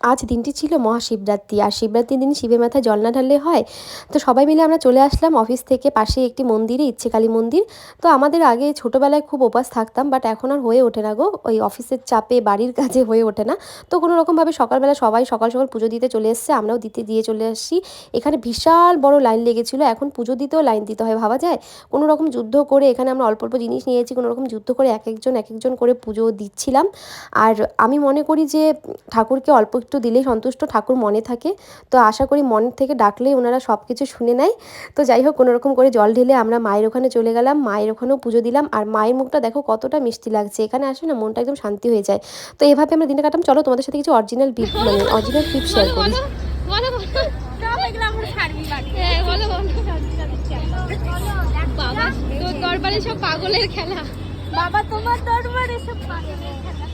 আজ দিনটি ছিল মহাশিবরাত্রি, আর শিবরাত্রির দিন শিবের মাথায় জল না ঢাললে হয়। তো সবাই মিলে আমরা চলে আসলাম অফিস থেকে পাশে একটি মন্দিরে, ইচ্ছেকালী মন্দির। তো আমাদের আগে ছোটোবেলায় খুব উপাস থাকতাম, বাট এখন আর হয়ে ওঠে না গো, ওই অফিসের চাপে বাড়ির কাজে হয়ে ওঠে না। তো কোনো রকমভাবে সকালবেলা সবাই সকাল সকাল পুজো দিতে চলে এসেছে, আমরাও দিয়ে চলে আসছি। এখানে বিশাল বড় লাইন লেগেছিল, এখন পুজো দিতেও লাইন দিতে হয়, ভাবা যায়। কোনো রকম যুদ্ধ করে এখানে আমরা অল্প অল্প জিনিস নিয়েছি, কোনো রকম যুদ্ধ করে এক একজন করে পুজো দিচ্ছিলাম। আর আমি মনে করি যে ঠাকুরকে অল্প একটু দিলেই সন্তুষ্ট, ঠাকুর মনে থাকে। তো আশা করি মনের থেকে ডাকলেই ওনারা সব কিছু শুনে নেয়। তো যাই হোক, কোনোরকম করে জল ঢেলে আমরা মায়ের ওখানে চলে গেলাম, মায়ের ওখানেও পুজো দিলাম। আর মায়ের মুখটা দেখো কতটা মিষ্টি লাগছে, এখানে আসলে না মনটা একদম শান্তি হয়ে যায়। তো এভাবে আমরা দিনটা কাটাম। চলো তোমাদের সাথে কিছু অরিজিনাল অরিজিনাল ক্লিপ শেয়ার করি। বাবা তোর দরবারে সব পাগলের খেলা, বাবা তোমার দরবারে সব পাগলের খেলা।